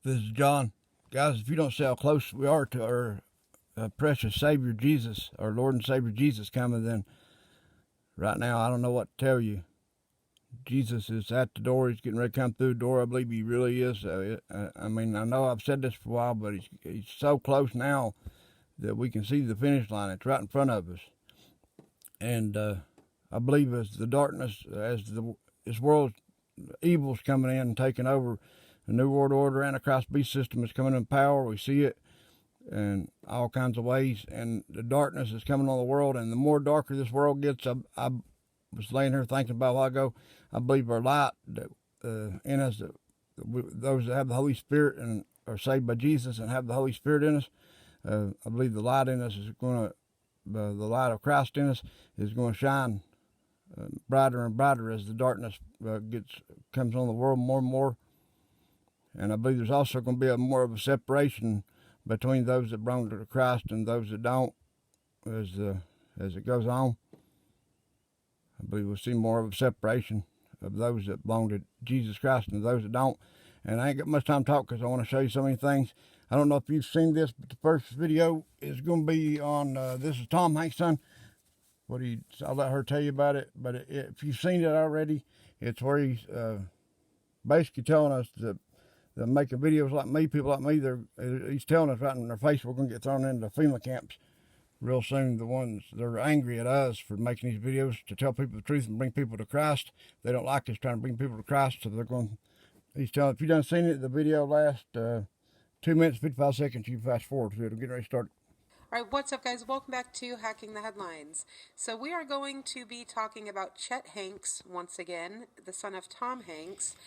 This is John. Guys, if you don't see how close we are to our precious Savior Jesus, our Lord and Savior Jesus coming, then right now I don't know what to tell you. Jesus is at the door. He's getting ready to come through the door. I believe he really is. I mean, I know I've said this for a while, but he's so close now that we can see the finish line. It's right in front of us. And I believe as the darkness, this world's evil's coming in and taking over, the New World Order, Antichrist beast system is coming in power. We see it in all kinds of ways, and the darkness is coming on the world. And the more darker this world gets, I was laying here thinking about a while ago, I believe our light that in us, those that have the Holy Spirit and are saved by Jesus and have the Holy Spirit in us, I believe the light in us is going to, the light of Christ in us is going to shine brighter and brighter as the darkness comes on the world more and more. And I believe there's also going to be more of a separation between those that belong to Christ and those that don't as it goes on. I believe we'll see more of a separation of those that belong to Jesus Christ and those that don't. And I ain't got much time to talk because I want to show you so many things. I don't know if you've seen this, but the first video is going to be on, this is Tom Hanks' son. I'll let her tell you about it. But if you've seen it already, it's where he's basically telling us that making videos like me, people like me, he's telling us right in their face we're going to get thrown into FEMA camps real soon. The ones that are angry at us for making these videos to tell people the truth and bring people to Christ. They don't like us trying to bring people to Christ, so they're going. He's telling. If you done seen it, the video last 2 minutes 55 seconds. You fast forward to it. It'll get ready to start. All right, what's up, guys? Welcome back to Hacking the Headlines. So we are going to be talking about Chet Hanks once again, the son of Tom Hanks,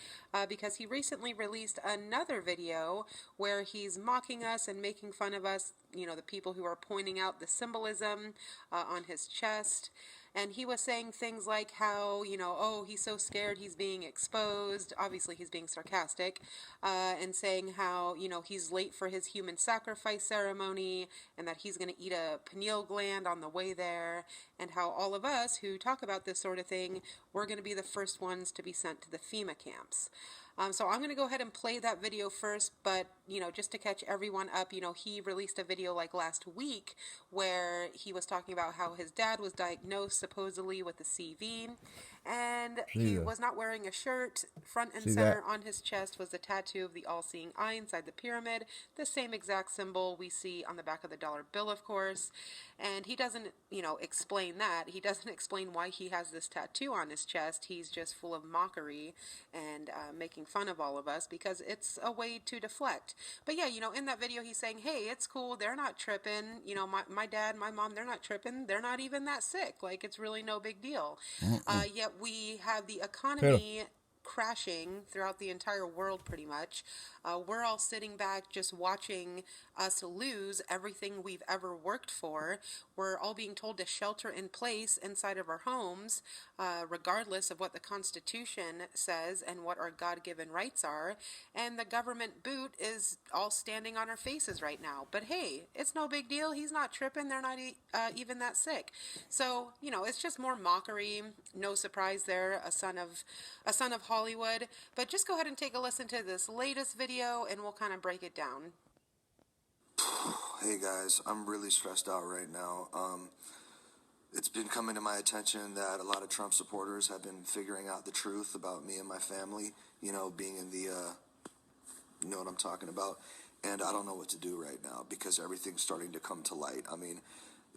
because he recently released another video where he's mocking us and making fun of us, you know, the people who are pointing out the symbolism on his chest. And he was saying things like how, you know, oh, he's so scared he's being exposed. Obviously, he's being sarcastic. And saying how, you know, he's late for his human sacrifice ceremony and that he's going to eat a pineal gland on the way there. And how all of us who talk about this sort of thing, we're going to be the first ones to be sent to the FEMA camps. So I'm going to go ahead and play that video first, but, you know, just to catch everyone up, you know, he released a video like last week where he was talking about how his dad was diagnosed supposedly with the CV, and he was not wearing a shirt. Front and center on his chest was the tattoo of the all-seeing eye inside the pyramid, the same exact symbol we see on the back of the dollar bill, of course. And he doesn't, you know, explain that. He doesn't explain why he has this tattoo on his chest. He's just full of mockery and making fun of all of us because it's a way to deflect. But yeah, you know, in that video he's saying, hey, it's cool, they're not tripping. You know, my dad, my mom, they're not tripping. They're not even that sick. Like, it's really no big deal. Yet we have the economy crashing throughout the entire world pretty much. We're all sitting back just watching us lose everything we've ever worked for. We're all being told to shelter in place inside of our homes, regardless of what the Constitution says and what our God-given rights are. And the government boot is all standing on our faces right now. But hey, it's no big deal. He's not tripping. They're not even that sick. So, you know, it's just more mockery. No surprise there. A son of Hollywood. But just go ahead and take a listen to this latest video and we'll kind of break it down. Hey guys, I'm really stressed out right now. It's been coming to my attention that a lot of Trump supporters have been figuring out the truth about me and my family, you know, being in the, you know what I'm talking about, and I don't know what to do right now because everything's starting to come to light. I mean,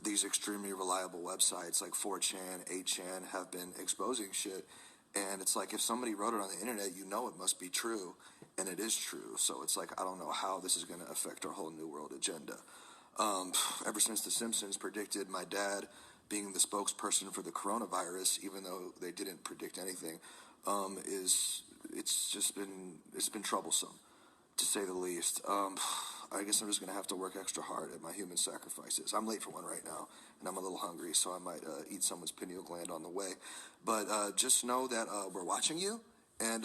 these extremely reliable websites like 4chan, 8chan have been exposing shit, and it's like if somebody wrote it on the internet, you know it must be true, and it is true. So it's like I don't know how this is going to affect our whole New World agenda. Ever since The Simpsons predicted my dad being the spokesperson for the coronavirus, even though they didn't predict anything, it's been troublesome, to say the least. I guess I'm just going to have to work extra hard at my human sacrifices. I'm late for one right now, and I'm a little hungry, so I might eat someone's pineal gland on the way. But just know that we're watching you, and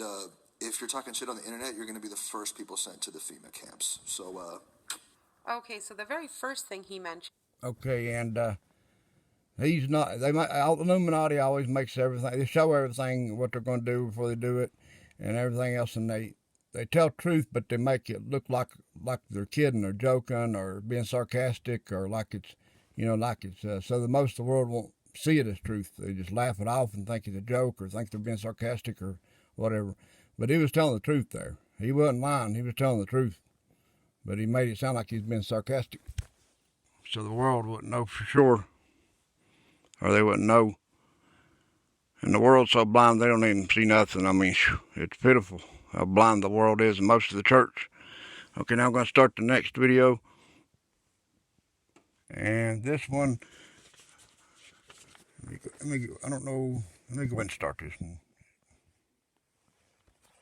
if you're talking shit on the internet, you're going to be the first people sent to the FEMA camps. So, Okay, so the very first thing he mentioned. Okay, and he's not. Illuminati always makes everything. They show everything what they're going to do before they do it, and everything else, and they they tell truth, but they make it look like they're kidding or joking or being sarcastic or like it's, so that most of the world won't see it as truth. They just laugh it off and think it's a joke or think they're being sarcastic or whatever. But he was telling the truth there. He wasn't lying. He was telling the truth. But he made it sound like he was being sarcastic. So the world wouldn't know for sure. Or they wouldn't know. And the world's so blind they don't even see nothing. I mean, it's pitiful how blind the world is and most of the church. Okay, now I'm going to start the next video. And this one, I don't know, let me go ahead and start this one.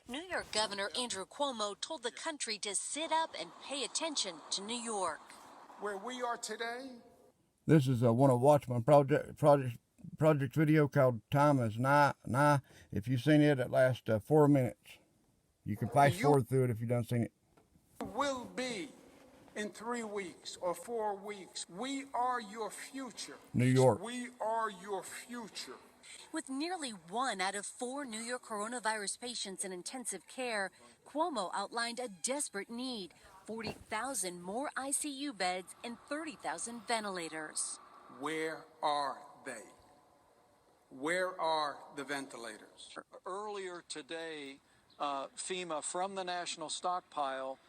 New York Governor Andrew Cuomo told the country to sit up and pay attention to New York. Where we are today. This is one of Watchman Project video called Time is Nigh. If you've seen it, it lasts 4 minutes. You can fast forward through it if you don't seen it. Will be in 3 weeks or 4 weeks. We are your future. New York. We are your future. With nearly 1 out of 4 New York coronavirus patients in intensive care, Cuomo outlined a desperate need: 40,000 more ICU beds and 30,000 ventilators. Where are they? Where are the ventilators? Earlier today, FEMA from the national stockpile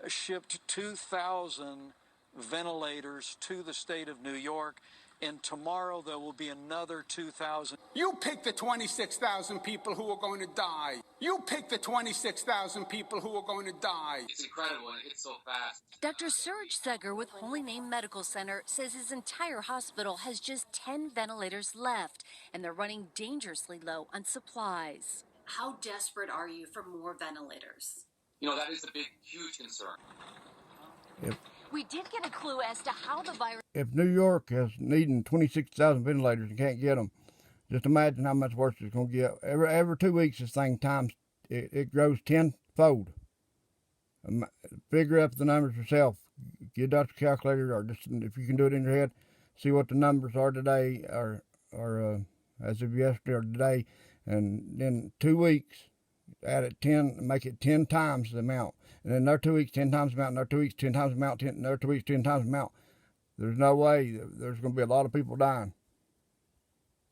shipped 2,000 ventilators to the state of New York, and tomorrow there will be another 2,000. You pick the 26,000 people who are going to die. You pick the 26,000 people who are going to die. It's incredible, and it's so fast. Dr. Serge Seger with Holy Name Medical Center says his entire hospital has just 10 ventilators left, and they're running dangerously low on supplies. How desperate are you for more ventilators? You know, that is a big, huge concern. We did get a clue as to how the virus... If New York is needing 26,000 ventilators and can't get them, just imagine how much worse it's going to get. Every 2 weeks, this thing it grows tenfold. Figure up the numbers yourself. Get out your calculator, or just if you can do it in your head, see what the numbers are today, or as of yesterday or today, and then 2 weeks, add it 10, make it 10 times the amount, and then another 2 weeks 10 times the amount, another 2 weeks 10 times the amount, another 2 weeks 10 times the amount. There's no way there's going to be a lot of people dying.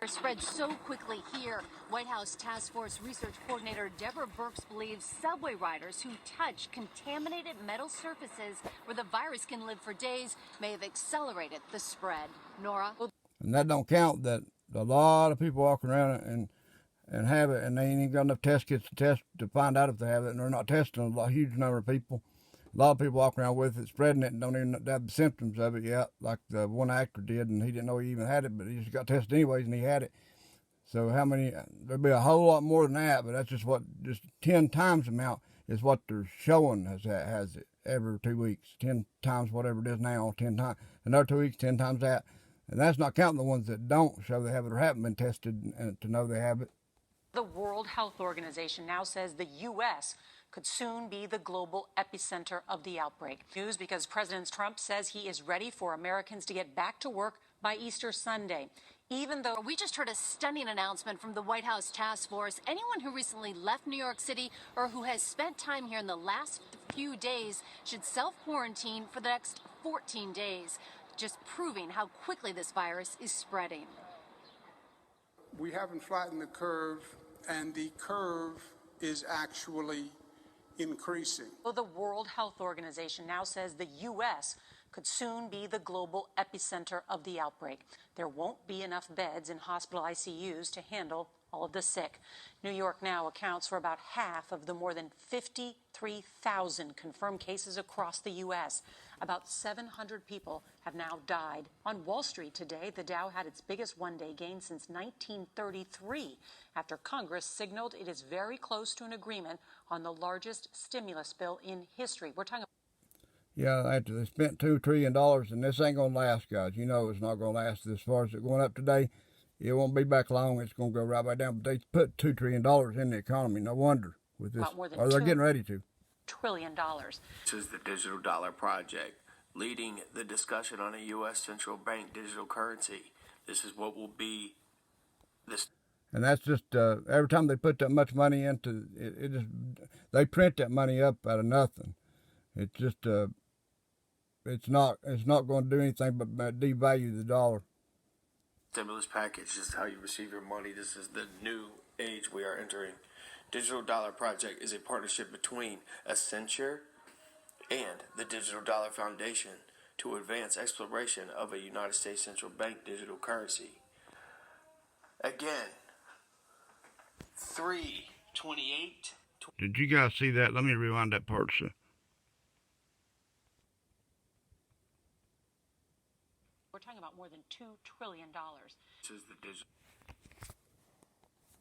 Spread so quickly here. White House Task Force Research Coordinator Deborah Birx believes subway riders who touch contaminated metal surfaces where the virus can live for days may have accelerated the spread. Nora? And that don't count that a lot of people walking around and have it, and they ain't got enough test kits to find out if they have it, and they're not testing a huge number of people. A lot of people walking around with it, spreading it, and don't even have the symptoms of it yet, like the one actor did, and he didn't know he even had it, but he just got tested anyways, and he had it. So how many? There'll be a whole lot more than that, but that's just 10 times the amount is what they're showing has it every 2 weeks. 10 times whatever it is now, 10 times. Another 2 weeks, 10 times that. And that's not counting the ones that don't show they have it or haven't been tested to know they have it. The World Health Organization now says the U.S. could soon be the global epicenter of the outbreak. News because President Trump says he is ready for Americans to get back to work by Easter Sunday. Even though we just heard a stunning announcement from the White House Task Force. Anyone who recently left New York City or who has spent time here in the last few days should self-quarantine for the next 14 days, just proving how quickly this virus is spreading. We haven't flattened the curve, and the curve is actually increasing. Well, the World Health Organization now says the U.S. could soon be the global epicenter of the outbreak. There won't be enough beds in hospital ICUs to handle all of the sick. New York now accounts for about half of the more than 53,000 confirmed cases across the U.S. About 700 people have now died. On Wall Street today, the Dow had its biggest one-day gain since 1933 after Congress signaled it is very close to an agreement on the largest stimulus bill in history. We're talking Yeah, after they spent $2 trillion, and this ain't going to last, guys. You know it's not going to last as far as it's going up today. It won't be back long. It's going to go right back down. But they put $2 trillion in the economy. No wonder with this. Or they're getting ready to. $2 trillion. This is the Digital Dollar Project, leading the discussion on a U.S. central bank digital currency. This is what will be this. And that's just every time they put that much money into it, they print that money up out of nothing. It's just it's not going to do anything but devalue the dollar. Stimulus package is how you receive your money. This is the new age we are entering. Digital Dollar Project is a partnership between Accenture and the Digital Dollar Foundation to advance exploration of a United States central bank digital currency. Again, 3/28. Did you guys see that? Let me rewind that part, sir. We're talking about more than $2 trillion. This is the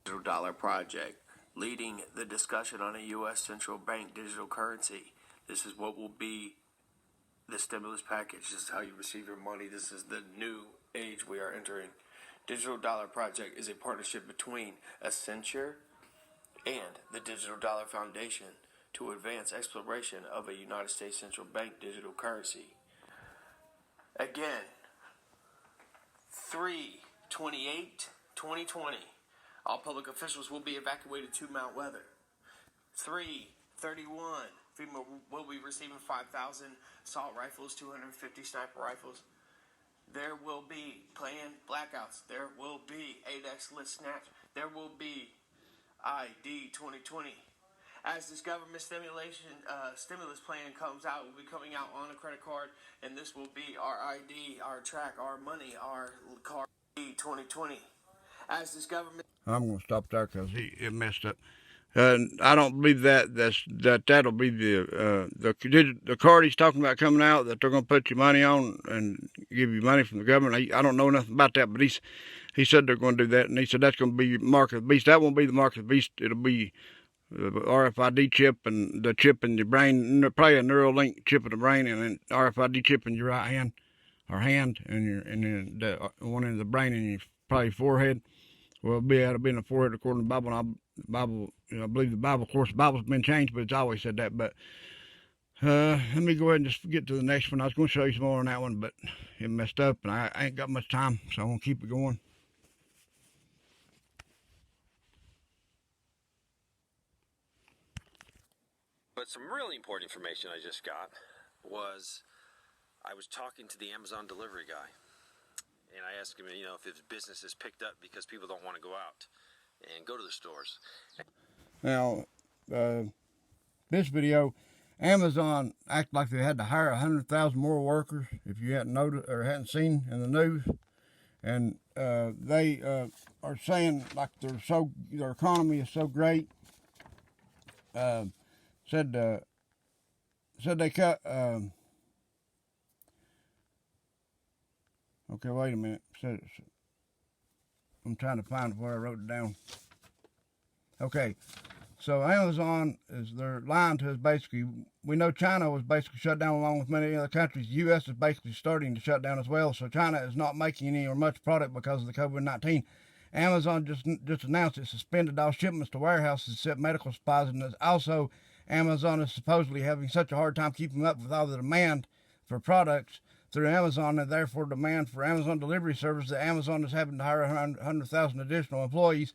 Digital Dollar Project, leading the discussion on a U.S. central bank digital currency. This is what will be the stimulus package. This is how you receive your money. This is the new age we are entering. Digital Dollar Project is a partnership between Accenture and the Digital Dollar Foundation to advance exploration of a United States central bank digital currency. Again, 3/28/2020. All public officials will be evacuated to Mount Weather. 3/31. FEMA will be receiving 5,000 assault rifles, 250 sniper rifles. There will be planned blackouts. There will be 8X list snaps. There will be ID 2020. As this government stimulus plan comes out, it will be coming out on a credit card, and this will be our ID, our track, our money, our card 2020. As this government, I'm going to stop there because it messed up. I don't believe that'll be the card he's talking about coming out, that they're going to put your money on and give you money from the government. I don't know nothing about that, but he said they're going to do that, and he said that's going to be mark of the beast. That won't be the mark of the beast. It'll be the RFID chip and the chip in your brain, probably a Neuralink chip in the brain, and an RFID chip in your right hand or hand, and then the one in the brain in your probably forehead. Well, it'll be in the forehead according to the Bible. And I believe the Bible. Of course, the Bible's been changed, but it's always said that. But let me go ahead and just get to the next one. I was going to show you some more on that one, but it messed up, and I ain't got much time, so I'm going to keep it going. But some really important information I just got was I was talking to the Amazon delivery guy, and I asked him, if his business is picked up because people don't want to go out and go to the stores. Now, this video, Amazon acted like they had to hire 100,000 more workers, if you hadn't noticed or hadn't seen in the news. And they are saying like their economy is so great. Said they cut. Okay, wait a minute. I'm trying to find where I wrote it down. Okay, so Amazon they're lying to us basically. We know China was basically shut down along with many other countries. The U.S. is basically starting to shut down as well. So China is not making any or much product because of the COVID-19. Amazon just announced it suspended all shipments to warehouses except medical supplies, and also Amazon is supposedly having such a hard time keeping up with all the demand for products through Amazon, and therefore demand for Amazon delivery service, that Amazon is having to hire 100,000 additional employees.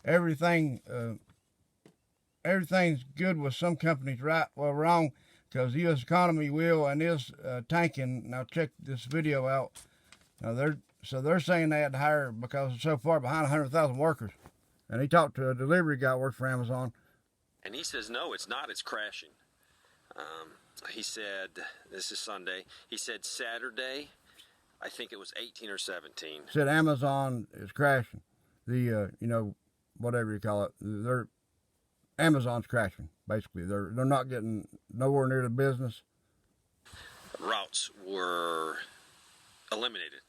Everything's good with some companies, right? Well, wrong, because the U.S. economy will and is tanking. Now check this video out. Now they're saying they had to hire because it's so far behind 100,000 workers. And he talked to a delivery guy who works for Amazon. And he says, no, it's not. It's crashing. He said, this is Sunday. He said Saturday, I think it was 18 or 17. Said Amazon is crashing. The, whatever you call it. Amazon's crashing, basically. They're not getting nowhere near the business. Routes were eliminated.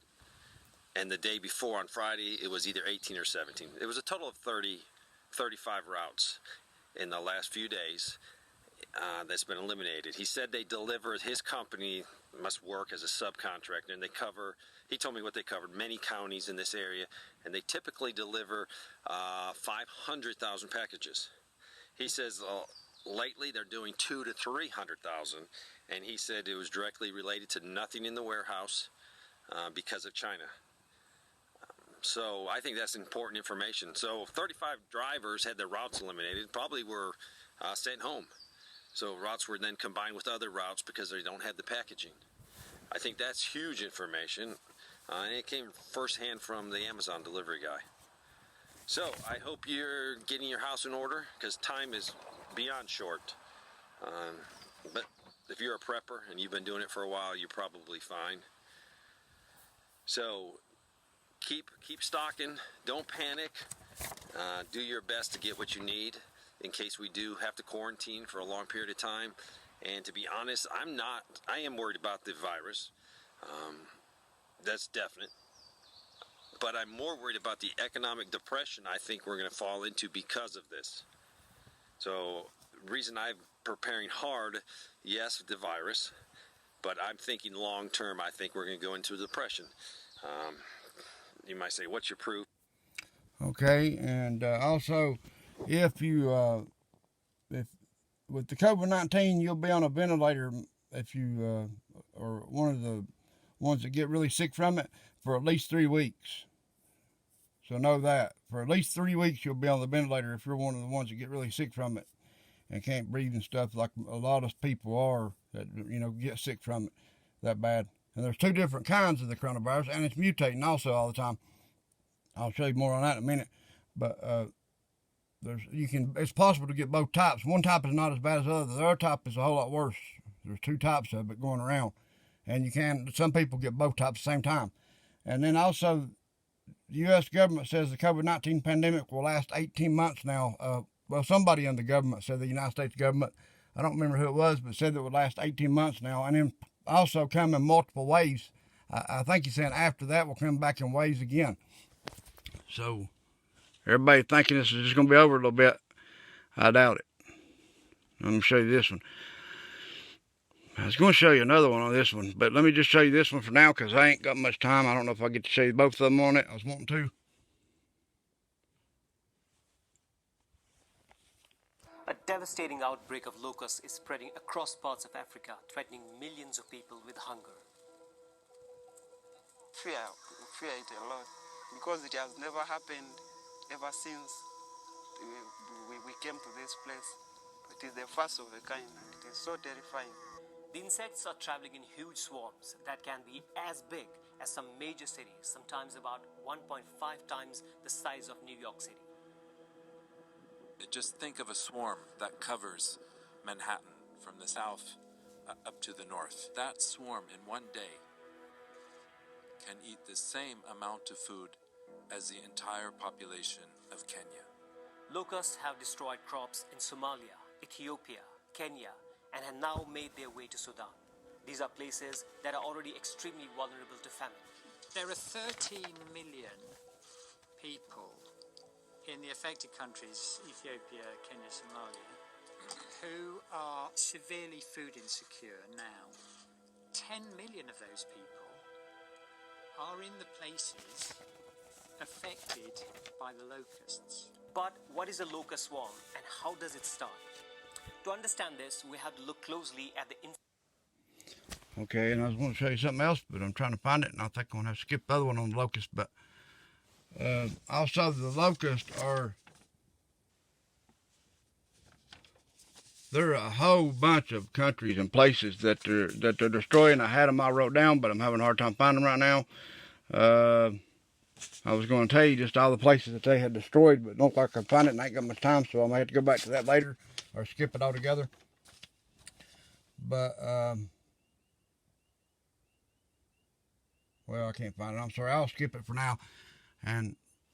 And the day before, on Friday, it was either 18 or 17. It was a total of 35 routes in the last few days that's been eliminated. He said they delivered, his company must work as a subcontractor, and he told me what they covered, many counties in this area, and they typically deliver 500,000 packages. He says lately they're doing 200,000 to 300,000, and he said it was directly related to nothing in the warehouse because of China. So I think that's important information. So 35 drivers had their routes eliminated, probably were sent home. So routes were then combined with other routes because they don't have the packaging. I think that's huge information, and it came firsthand from the Amazon delivery guy. So I hope you're getting your house in order, because time is beyond short. But if you're a prepper and you've been doing it for a while, you're probably fine. So keep stocking. Don't panic. Do your best to get what you need in case we do have to quarantine for a long period of time. And to be honest, I am worried about the virus. That's definite. But I'm more worried about the economic depression I think we're going to fall into because of this. So the reason I'm preparing hard, yes, the virus, but I'm thinking long term, I think we're going to go into a depression. You might say, what's your proof? Okay, and also, if with the COVID-19, you'll be on a ventilator if you are one of the ones that get really sick from it for at least 3 weeks. So know that. For at least 3 weeks, you'll be on the ventilator if you're one of the ones that get really sick from it and can't breathe and stuff, like a lot of people are that, get sick from it that bad. And there's 2 different kinds of the coronavirus, and it's mutating also all the time. I'll show you more on that in a minute. But it's possible to get both types. One type is not as bad as the other. The other type is a whole lot worse. There's 2 types of it going around. And some people get both types at the same time. And then also, the U.S. government says the COVID-19 pandemic will last 18 months now. Well, somebody in the government said, the United States government, I don't remember who it was, but said it would last 18 months now. And then also come in multiple waves. I think he's saying after that will come back in waves again. So, everybody thinking this is just going to be over a little bit. I doubt it. Let me show you this one. I was going to show you another one on this one, but let me just show you this one for now because I ain't got much time. I don't know if I get to show you both of them on it. I was wanting to. A devastating outbreak of locusts is spreading across parts of Africa, threatening millions of people with hunger. Fear it a lot because it has never happened ever since we came to this place. It is the first of a kind. It is so terrifying. The insects are traveling in huge swarms that can be as big as some major cities, sometimes about 1.5 times the size of New York City. Just think of a swarm that covers Manhattan from the south up to the north. That swarm in one day can eat the same amount of food as the entire population of Kenya. Locusts have destroyed crops in Somalia, Ethiopia, Kenya, and have now made their way to Sudan. These are places that are already extremely vulnerable to famine. There are 13 million people in the affected countries, Ethiopia, Kenya, Somalia, who are severely food insecure now. 10 million of those people are in the places affected by the locusts. But what is a locust swarm and how does it start? To understand this, we have to look closely at the... Okay, and I was going to show you something else, but I'm trying to find it, and I think I'm going to have to skip the other one on the locust. But also, the locusts there are a whole bunch of countries and places that they're destroying. I had them all wrote down, but I'm having a hard time finding them right now. I was going to tell you just all the places that they had destroyed, but don't think I can find it, and I ain't got much time, so I may have to go back to that later or skip it altogether. But well, I can't find it. I'm sorry. I'll skip it for now.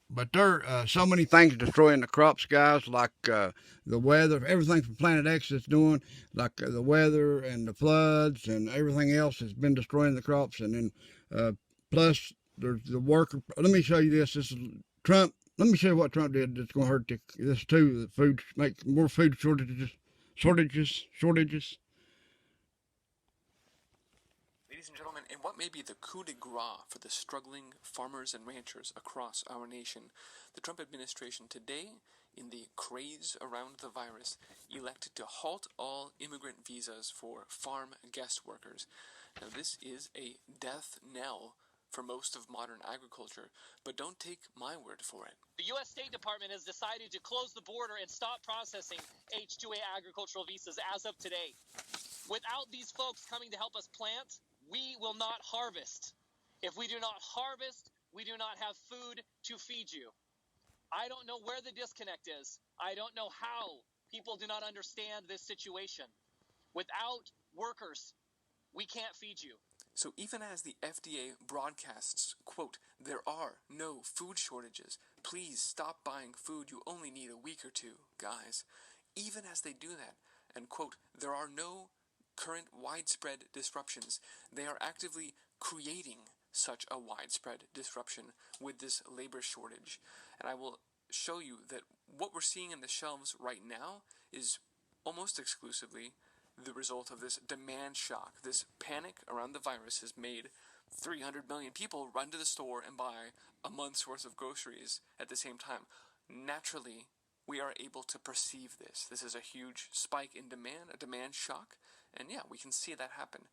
But there are so many things destroying the crops, guys, like the weather, everything from Planet X that's doing, like the weather and the floods and everything else has been destroying the crops. And then plus there's the worker. Let me show you this. This is Trump. Let me show you what Trump did that's going to hurt this too. The food, make more food shortages. Ladies and gentlemen, in what may be the coup de grace for the struggling farmers and ranchers across our nation, the Trump administration today, in the craze around the virus, elected to halt all immigrant visas for farm guest workers. Now, this is a death knell for most of modern agriculture, but don't take my word for it. The U.S. State Department has decided to close the border and stop processing H-2A agricultural visas as of today. Without these folks coming to help us plant, we will not harvest. If we do not harvest, we do not have food to feed you. I don't know where the disconnect is. I don't know how people do not understand this situation. Without workers, we can't feed you. So even as the FDA broadcasts, quote, "There are no food shortages. Please stop buying food. You only need a week or two, guys." Even as they do that, and quote, "There are no current widespread disruptions," they are actively creating such a widespread disruption with this labor shortage. And I will show you that what we're seeing in the shelves right now is almost exclusively the result of this demand shock. This panic around the virus has made 300 million people run to the store and buy a month's worth of groceries at the same time. Naturally, we are able to perceive this. This is a huge spike in demand, a demand shock, and yeah, we can see that happen.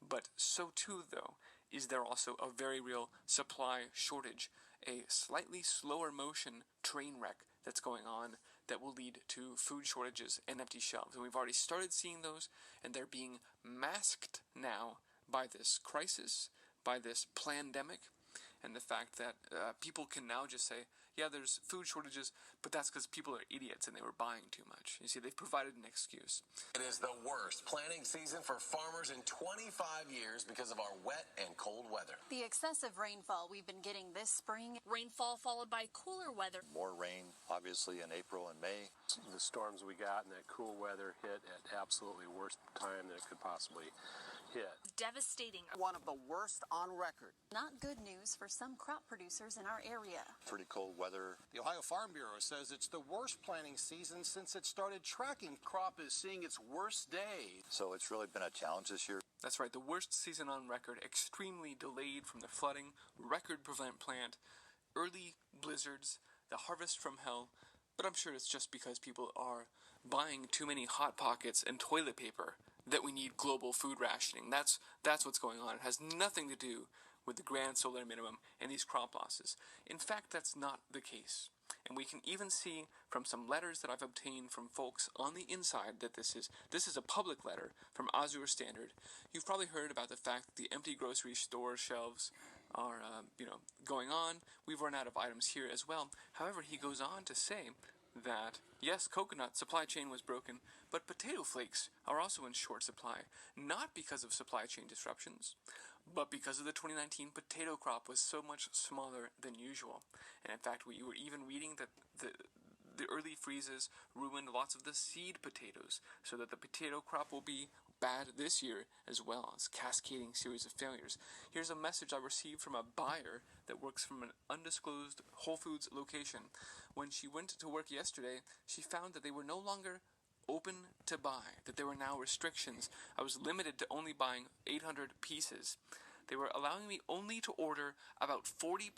But so too, though, is there also a very real supply shortage, a slightly slower motion train wreck that's going on that will lead to food shortages and empty shelves. And we've already started seeing those, and they're being masked now by this crisis, by this pandemic, and the fact that people can now just say, yeah, there's food shortages, but that's because people are idiots and they were buying too much. You see, they've provided an excuse. It is the worst planting season for farmers in 25 years because of our wet and cold weather. The excessive rainfall we've been getting this spring, rainfall followed by cooler weather. More rain, obviously, in April and May. The storms we got and that cool weather hit at absolutely worst time that it could possibly hit. Devastating. One of the worst on record. Not good news for some crop producers in our area. Pretty cold weather. The Ohio Farm Bureau says it's the worst planting season since it started tracking. Crop is seeing its worst day. So it's really been a challenge this year. That's right, the worst season on record, extremely delayed from the flooding, record prevent plant, early blizzards, the harvest from hell. But I'm sure it's just because people are buying too many Hot Pockets and toilet paper that we need global food rationing. That's what's going on. It has nothing to do with the grand solar minimum and these crop losses. In fact, that's not the case. And we can even see from some letters that I've obtained from folks on the inside that this is a public letter from Azure Standard. You've probably heard about the fact that the empty grocery store shelves are going on. We've run out of items here as well. However, he goes on to say that, yes, coconut supply chain was broken, but potato flakes are also in short supply, not because of supply chain disruptions, but because of the 2019 potato crop was so much smaller than usual. And in fact, we were even reading that the early freezes ruined lots of the seed potatoes, so that the potato crop will be bad this year as well, as cascading series of failures. Here's a message I received from a buyer that works from an undisclosed Whole Foods location. When she went to work yesterday, she found that they were no longer open to buy, that there were now restrictions. I was limited to only buying 800 pieces. They were allowing me only to order about 40%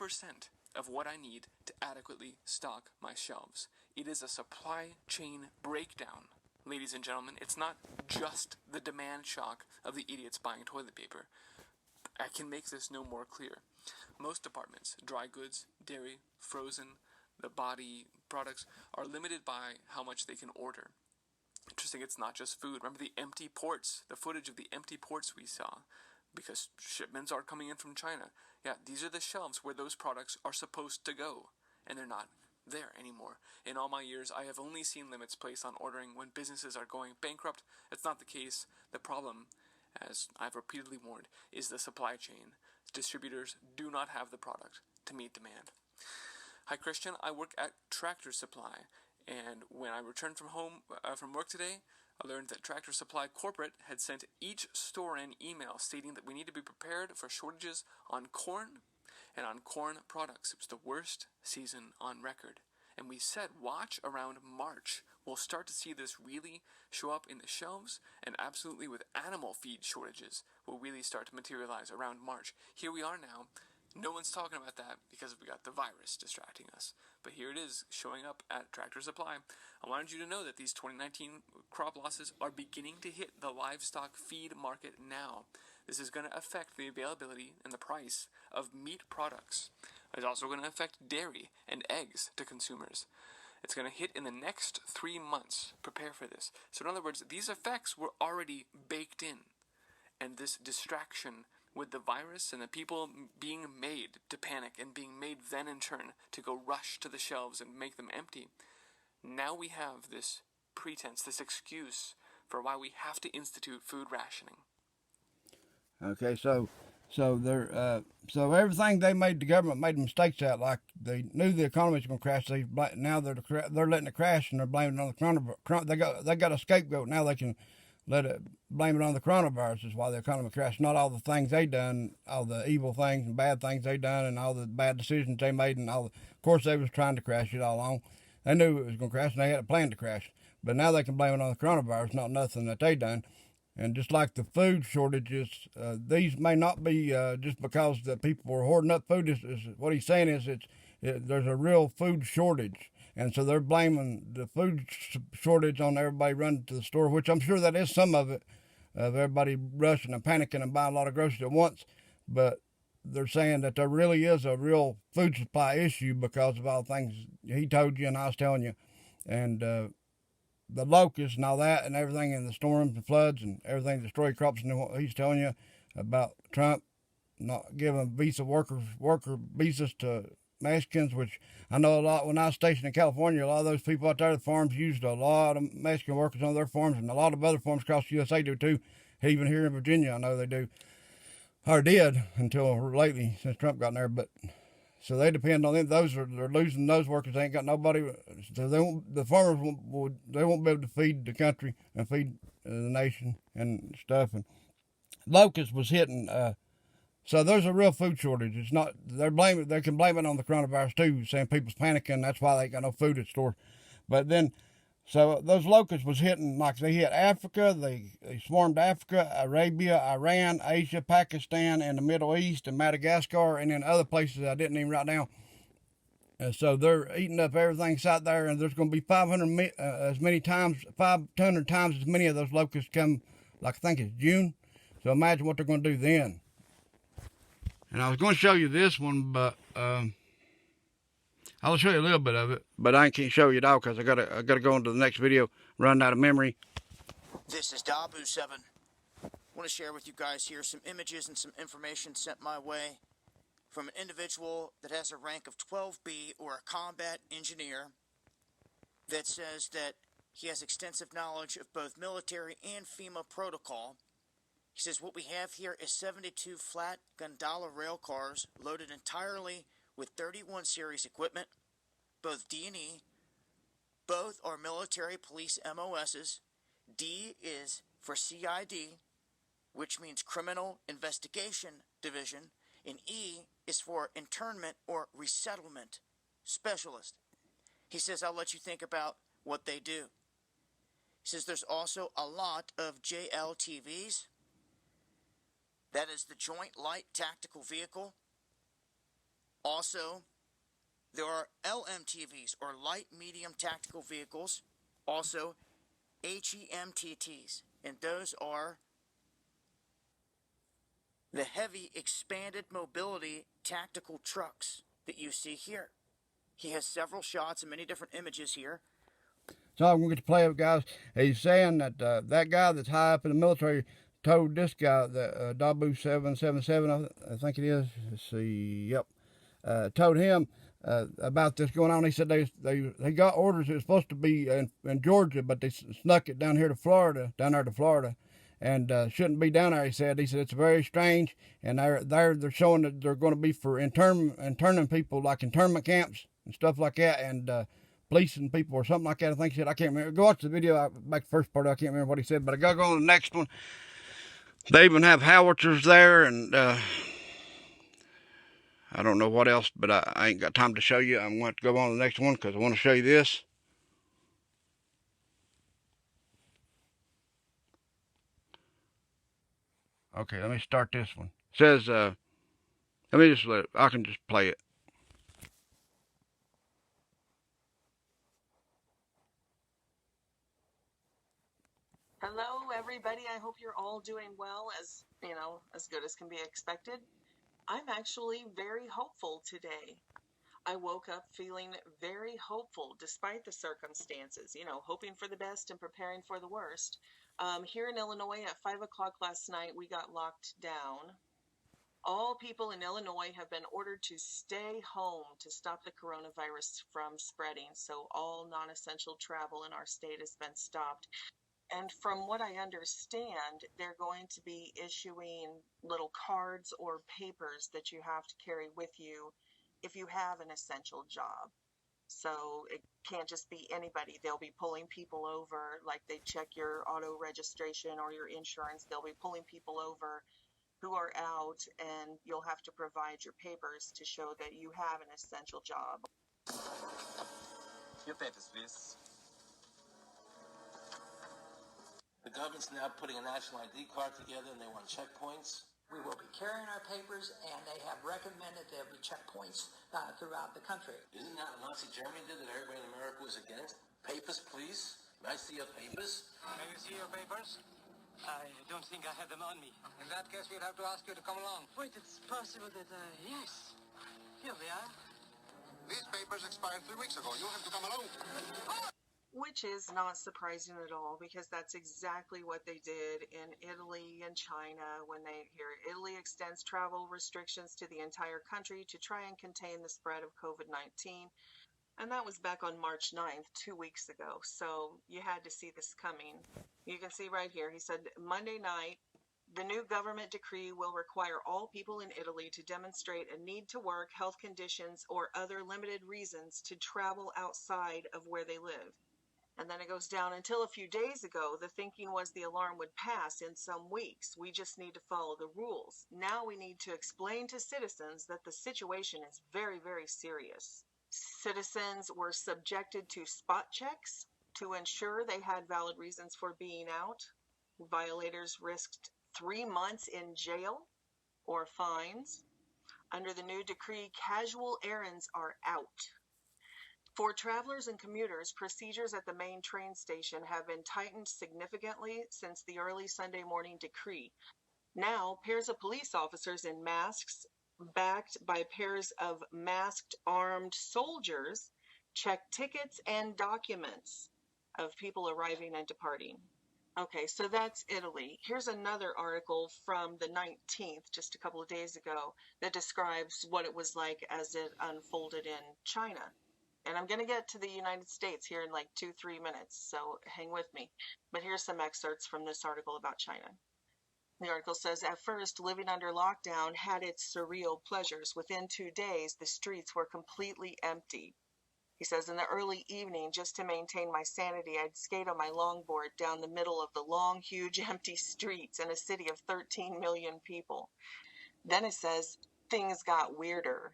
of what I need to adequately stock my shelves. It is a supply chain breakdown. Ladies and gentlemen, it's not just the demand shock of the idiots buying toilet paper. I can make this no more clear. Most departments, dry goods, dairy, frozen, the body products, are limited by how much they can order. Interesting, it's not just food. Remember the empty ports, the footage of the empty ports we saw, because shipments are coming in from China. Yeah, these are the shelves where those products are supposed to go, and they're not there anymore. In all my years, I have only seen limits placed on ordering when businesses are going bankrupt. It's not the case. The problem, as I've repeatedly warned, is the supply chain. Distributors do not have the product to meet demand. Hi, Christian. I work at Tractor Supply, and when I returned from work today, I learned that Tractor Supply Corporate had sent each store an email stating that we need to be prepared for shortages on corn and on corn products. It was the worst season on record. And we said, watch around March. We'll start to see this really show up in the shelves, and absolutely with animal feed shortages will really start to materialize around March. Here we are now. No one's talking about that because we got the virus distracting us. But here it is showing up at Tractor Supply. I wanted you to know that these 2019 crop losses are beginning to hit the livestock feed market now. This is going to affect the availability and the price of meat products. It's also going to affect dairy and eggs to consumers. It's going to hit in the next 3 months. Prepare for this. So in other words, these effects were already baked in. And this distraction with the virus and the people being made to panic and being made then in turn to go rush to the shelves and make them empty. Now we have this pretense, this excuse for why we have to institute food rationing. Okay, so so everything they made, the government made mistakes out. Like they knew the economy was going to crash. Now they're letting it crash, and they're blaming it on the coronavirus. They got a scapegoat now. They can blame it on the coronavirus is why the economy crashed. Not all the things they done, all the evil things and bad things they done, and all the bad decisions they made, and of course they was trying to crash it all along. They knew it was going to crash, and they had a plan to crash. But now they can blame it on the coronavirus, not nothing that they done. And just like the food shortages, these may not be just because the people were hoarding up food. What he's saying is there's a real food shortage. And so they're blaming the food shortage on everybody running to the store, which I'm sure that is some of it, of everybody rushing and panicking and buying a lot of groceries at once. But they're saying that there really is a real food supply issue because of all the things he told you and I was telling you. And the locusts and all that and everything, and the storms and floods and everything destroyed crops, and what he's telling you about Trump not giving worker visas to Mexicans, which I know a lot. When I was stationed in California, a lot of those people out there, the farms used a lot of Mexican workers on their farms, and a lot of other farms across the USA do too. Even here in Virginia, I know they do, or did until lately since Trump got in there. But so they depend on them. They're losing those workers. They ain't got nobody. So the farmers won't be able to feed the country and feed the nation and stuff. And locust was hitting. So there's a real food shortage. It's not. They can blame it on the coronavirus too, saying people's panicking. That's why they ain't got no food at the store. But then, so those locusts was hitting, like they hit Africa. They swarmed Africa, Arabia, Iran, Asia, Pakistan, and the Middle East, and Madagascar, and then other places I didn't even write down. And so they're eating up everything that's out there, and there's going to be 500 times as many of those locusts come, like I think it's June. So imagine what they're going to do then. And I was going to show you this one, but I'll show you a little bit of it, but I can't show you it all because I gotta go into the next video, run out of memory. This is side.Those. I want to share with you guys here some images and some information sent my way from an individual that has a rank of 12B or a combat engineer that says that he has extensive knowledge of both military and FEMA protocol. He says what we have here is 72 flat gondola rail cars loaded entirely with 31 series equipment, both D&E. Both are military police MOSs. D is for CID, which means Criminal Investigation Division, and E is for Internment or Resettlement Specialist. He says, I'll let you think about what they do. He says there's also a lot of JLTVs. That is the Joint Light Tactical Vehicle. Also, there are LMTVs, or Light Medium Tactical Vehicles. Also, HEMTTs, and those are the Heavy Expanded Mobility Tactical Trucks that you see here. He has several shots and many different images here. So I'm going to get to play it, guys. He's saying that that guy that's high up in the military told this guy, the Dabu 777, I think it is. Let's see. Yep. Told him about this going on. He said they got orders. It was supposed to be in Georgia, but they snuck it down there to Florida, and shouldn't be down there. He said it's very strange, and they're showing that they're going to be for interning people, like internment camps and stuff like that, and policing people or something like that. I think he said. I can't remember. Go watch the video. Back the first part. I can't remember what he said, but I gotta go on the next one. They even have howitzers there, and I don't know what else, but I ain't got time to show you. I'm going to go on to the next one because I want to show you this. Okay, let me start this one. It says, let me just I can just play it. Hello, everyone. everybody. I hope you're all doing well, as good as can be expected. I'm actually very hopeful today. I woke up feeling very hopeful despite the circumstances, hoping for the best and preparing for the worst. Here in Illinois at 5 o'clock last night, we got locked down. All people in Illinois have been ordered to stay home to stop the coronavirus from spreading. So all non-essential travel in our state has been stopped. And from what I understand, they're going to be issuing little cards or papers that you have to carry with you if you have an essential job. So it can't just be anybody. They'll be pulling people over, like they check your auto registration or your insurance. They'll be pulling people over who are out, and you'll have to provide your papers to show that you have an essential job. Your papers, please. The government's now putting a national ID card together, and they want checkpoints. We will be carrying our papers, and they have recommended there be checkpoints throughout the country. Isn't that what Nazi Germany did that everybody in America was against? Papers, please. May I see your papers? May we see your papers? I don't think I have them on me. In that case, we'll have to ask you to come along. Wait, it's possible that, yes. Here we are. These papers expired 3 weeks ago. You'll have to come along. Which is not surprising at all, because that's exactly what they did in Italy and China when Italy extends travel restrictions to the entire country to try and contain the spread of COVID-19. And that was back on March 9th, 2 weeks ago. So you had to see this coming. You can see right here, he said, Monday night, the new government decree will require all people in Italy to demonstrate a need to work, health conditions, or other limited reasons to travel outside of where they live. And then it goes down. Until a few days ago, the thinking was the alarm would pass in some weeks. We just need to follow the rules. Now we need to explain to citizens that the situation is very, very serious. Citizens were subjected to spot checks to ensure they had valid reasons for being out. Violators risked 3 months in jail or fines. Under the new decree, casual errands are out. For travelers and commuters, procedures at the main train station have been tightened significantly since the early Sunday morning decree. Now, pairs of police officers in masks, backed by pairs of masked armed soldiers, check tickets and documents of people arriving and departing. Okay, so that's Italy. Here's another article from the 19th, just a couple of days ago, that describes what it was like as it unfolded in China. And I'm going to get to the United States here in like 2-3 minutes, so hang with me. But here's some excerpts from this article about China. The article says, at first, living under lockdown had its surreal pleasures. Within 2 days, the streets were completely empty. He says, in the early evening, just to maintain my sanity, I'd skate on my longboard down the middle of the long, huge, empty streets in a city of 13 million people. Then it says, things got weirder.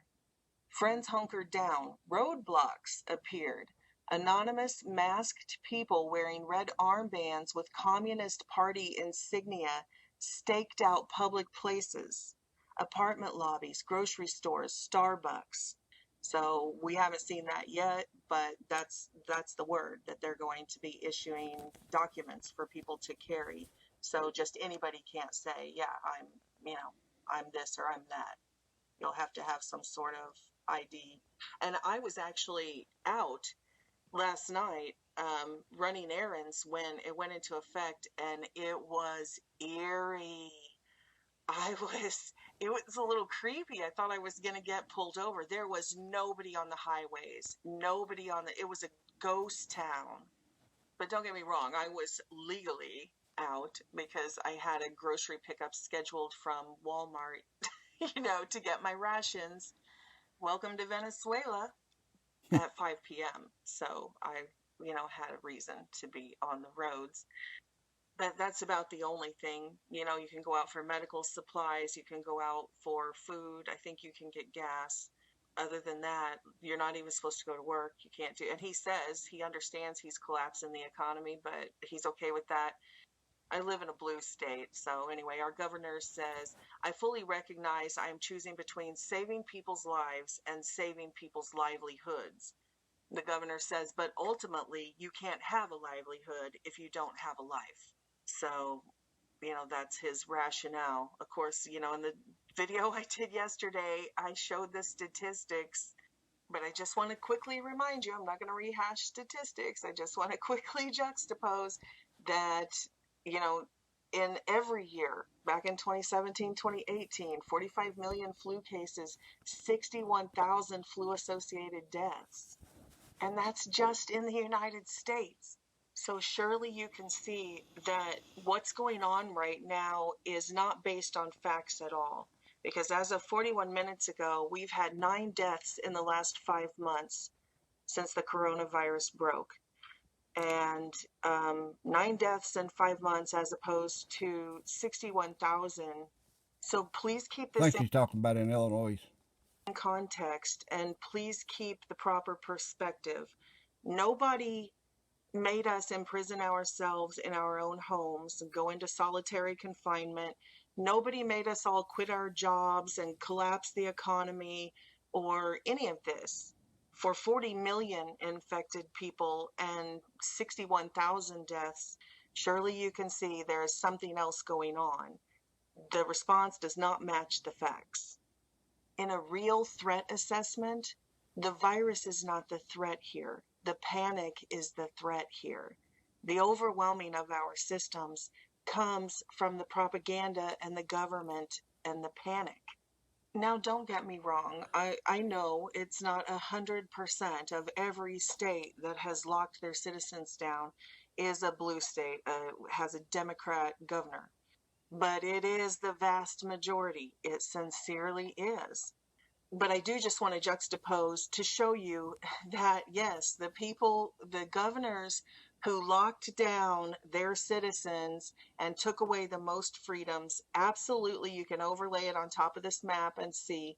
Friends hunkered down. Roadblocks appeared. Anonymous masked people wearing red armbands with Communist Party insignia staked out public places, apartment lobbies, grocery stores, Starbucks. So we haven't seen that yet, but that's the word, that they're going to be issuing documents for people to carry. So just anybody can't say, yeah, I'm this or I'm that. You'll have to have some sort of ID. And I was actually out last night running errands when it went into effect, and it was eerie. It was a little creepy. I thought I was going to get pulled over. There was nobody on the highways, it was a ghost town. But don't get me wrong, I was legally out because I had a grocery pickup scheduled from Walmart, to get my rations. Welcome to Venezuela at 5 p.m. So I, had a reason to be on the roads. But that's about the only thing. You can go out for medical supplies. You can go out for food. I think you can get gas. Other than that, you're not even supposed to go to work. You can't do. And he says he understands he's collapsing the economy, but he's okay with that. I live in a blue state. So anyway, our governor says, I fully recognize I am choosing between saving people's lives and saving people's livelihoods. The governor says, but ultimately you can't have a livelihood if you don't have a life. So, that's his rationale. Of course, in the video I did yesterday, I showed the statistics, but I just want to quickly remind you, I'm not going to rehash statistics. I just want to quickly juxtapose that, in every year, back in 2017, 2018, 45 million flu cases, 61,000 flu-associated deaths. And that's just in the United States. So surely you can see that what's going on right now is not based on facts at all. Because as of 41 minutes ago, we've had 9 deaths in the last 5 months since the coronavirus broke. And 9 deaths in 5 months as opposed to 61,000. So please keep I this think he's talking about in Illinois. in context, and please keep the proper perspective. Nobody made us imprison ourselves in our own homes and go into solitary confinement. Nobody made us all quit our jobs and collapse the economy or any of this. For 40 million infected people and 61,000 deaths, surely you can see there is something else going on. The response does not match the facts. In a real threat assessment, the virus is not the threat here. The panic is the threat here. The overwhelming of our systems comes from the propaganda and the government and the panic. Now, don't get me wrong. I know it's not 100% of every state that has locked their citizens down is a blue state, has a Democrat governor. But it is the vast majority. It sincerely is. But I do just want to juxtapose to show you that, yes, the people, the governors who locked down their citizens and took away the most freedoms, absolutely, you can overlay it on top of this map and see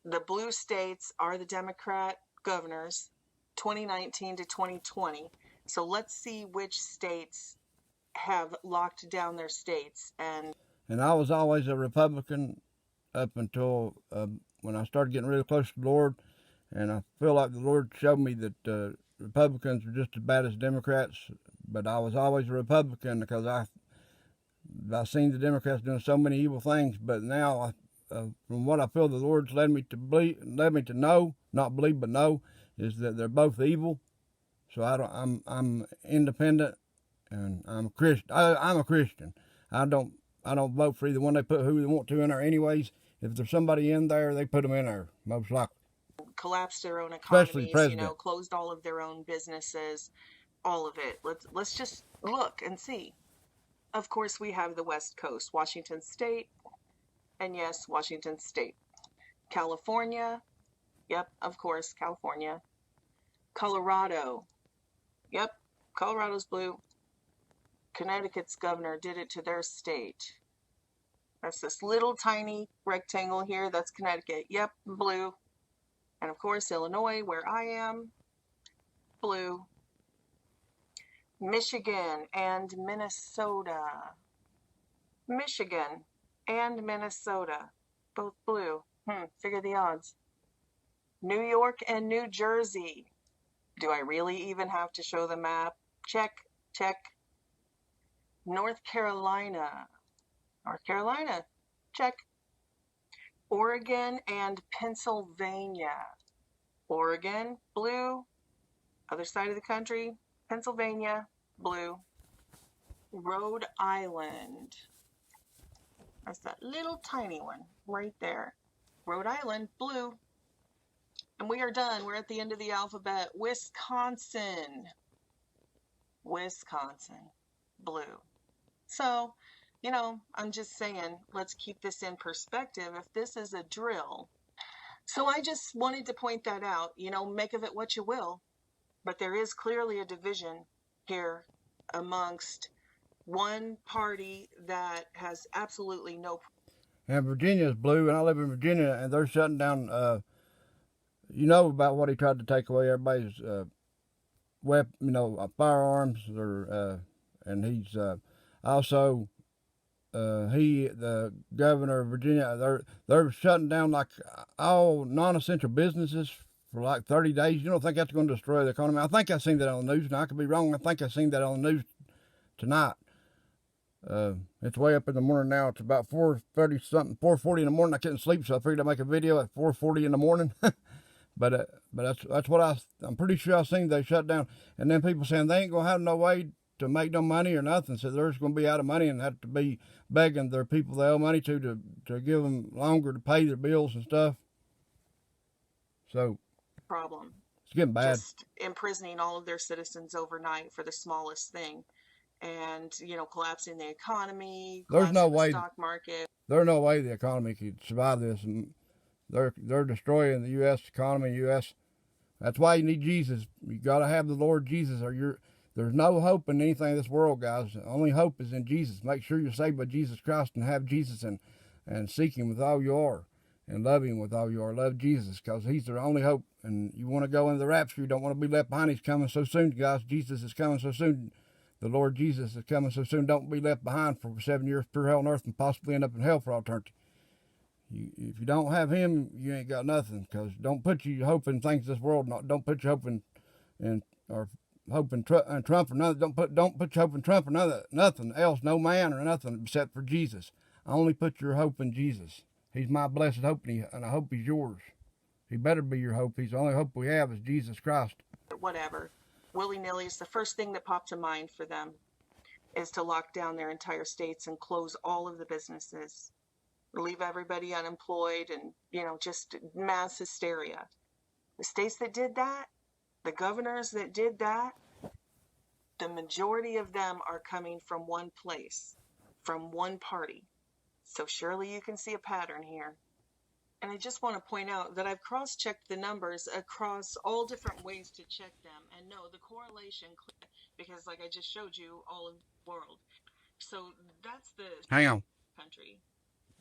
the blue states are the Democrat governors, 2019 to 2020. So let's see which states have locked down their states. And I was always a Republican up until when I started getting really close to the Lord, and I feel like the Lord showed me that Republicans are just as bad as Democrats. But I was always a Republican because I seen the Democrats doing so many evil things. But now, from what I feel, the Lord's led me to know, not believe, but know, is that they're both evil. So I'm independent, and I'm a Christian. I'm a Christian. I don't vote for either one. They put who they want to in there anyways. If there's somebody in there, they put them in there, most likely. Collapsed their own Especially the economies, president. closed all of their own businesses, all of it. Let's just look and see. Of course, we have the West Coast, Washington State, and yes, Washington State. California, yep, of course, California. Colorado, yep, Colorado's blue. Connecticut's governor did it to their state. That's this little tiny rectangle here. That's Connecticut. Yep, blue. And of course, Illinois, where I am, blue. Michigan and Minnesota. Michigan and Minnesota, both blue. Figure the odds. New York and New Jersey. Do I really even have to show the map? Check, check. North Carolina, check. Oregon and Pennsylvania. Oregon, blue. Other side of the country, Pennsylvania, blue. Rhode Island. That's that little tiny one right there. Rhode Island, blue. And we are done. We're at the end of the alphabet. Wisconsin, blue. So, I'm just saying, let's keep this in perspective. If this is a drill. So I just wanted to point that out, make of it what you will. But there is clearly a division here amongst one party that has absolutely no. And Virginia's blue, and I live in Virginia, and they're shutting down, about what he tried to take away everybody's firearms, and he's also the governor of Virginia. They're shutting down like all non-essential businesses for like 30 days. You don't think that's going to destroy the economy? I think I seen that on the news. Now I could be wrong. I think I seen that on the news tonight. It's way up in the morning now. It's about 4:30 something, 4:40 in the morning. I couldn't sleep, so I figured I'd make a video at 4:40 in the morning. but that's what I'm pretty sure I seen they shut down. And then people saying they ain't gonna have no way to make no money or nothing, so they're just gonna be out of money and have to be begging their people they owe money to give them longer to pay their bills and stuff. So problem. it's getting bad. Just imprisoning all of their citizens overnight for the smallest thing, and collapsing the economy, There's no collapsing the way. stock market. There's no way the economy could survive this, and they're destroying the U.S. economy. U.S. That's why you need Jesus. You got to have the Lord Jesus, or there's no hope in anything in this world, guys. The only hope is in Jesus. Make sure you're saved by Jesus Christ and have Jesus and seek Him with all you are and love Him with all you are. Love Jesus because He's the only hope. And you want to go into the rapture. You don't want to be left behind. He's coming so soon, guys. Jesus is coming so soon. The Lord Jesus is coming so soon. Don't be left behind for 7 years pure hell on earth and possibly end up in hell for all eternity. If you don't have Him, you ain't got nothing. Because don't put your hope in things of this world. Don't put your hope in Trump or nothing. Don't put your hope in Trump or nothing else. No man or nothing except for Jesus. Only put your hope in Jesus. He's my blessed hope, and I hope He's yours. He better be your hope. He's the only hope we have is Jesus Christ. Whatever, willy-nilly is the first thing that popped to mind for them, is to lock down their entire states and close all of the businesses, leave everybody unemployed, and just mass hysteria. The states that did that, the governors that did that, the majority of them are coming from one place, from one party. So surely you can see a pattern here. And I just want to point out that I've cross-checked the numbers across all different ways to check them. And no, the correlation, because like I just showed you, all of the world. So that's the Hang on. country.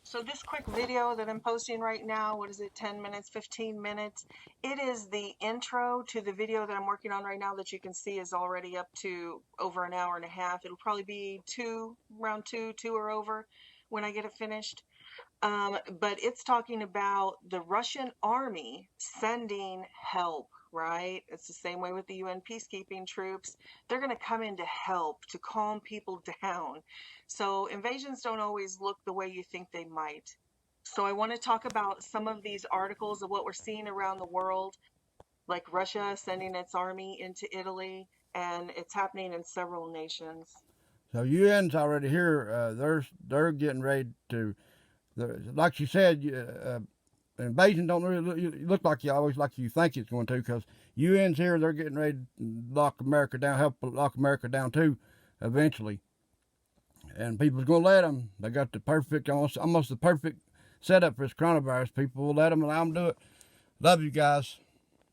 So this quick video that I'm posting right now, what is it, 10 minutes, 15 minutes? It is the intro to the video that I'm working on right now that you can see is already up to over an hour and a half. It'll probably be around two or over when I get it finished. But it's talking about the Russian army sending help, right? It's the same way with the UN peacekeeping troops. They're going to come in to help, to calm people down. So invasions don't always look the way you think they might. So I want to talk about some of these articles of what we're seeing around the world, like Russia sending its army into Italy, and it's happening in several nations. So UN's already here. They're getting ready to... like you said, invasion don't really look like you think it's going to, because UN's here. They're getting ready to lock America down, help lock America down too, eventually. And people's going to let them. They got the perfect, almost the perfect setup for this coronavirus. People will let them, allow them to do it. Love you guys.